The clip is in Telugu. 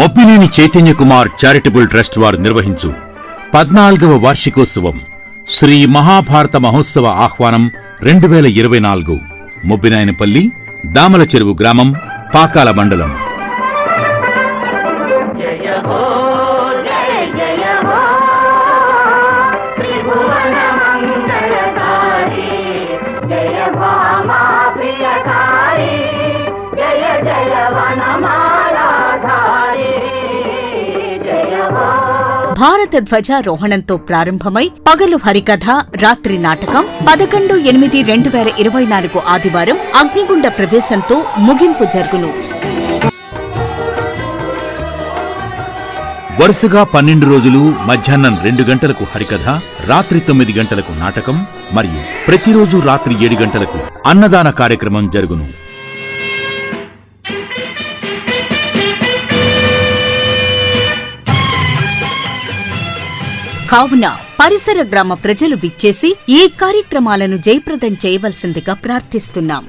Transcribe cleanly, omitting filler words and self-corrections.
మొప్పినేని చైతన్య కుమార్ చారిటబుల్ ట్రస్ట్ వారు నిర్వహించు 14వ వార్షికోత్సవం శ్రీ మహాభారత మహోత్సవ ఆహ్వానం 2024 మొబ్బినాయనపల్లి దామల చెరువు గ్రామం పాకాల మండలం. భారత ధ్వజారోహణంతో ప్రారంభమై పగలు హరికథ, రాత్రి నాటకం 11/8/2024 ఆదివారం అగ్నిగుండ ప్రవేశంతో ముగింపు జరుగును. వరుసగా 12 రోజులు మధ్యాహ్నం 2 గంటలకు హరికథ, రాత్రి 9 గంటలకు నాటకం మరియు ప్రతిరోజు రాత్రి 7 గంటలకు అన్నదాన కార్యక్రమం జరుగును. కావున పరిసర గ్రామ ప్రజలు విచ్చేసి ఈ కార్యక్రమాలను జయప్రదం చేయవలసిందిగా ప్రార్థిస్తున్నాం.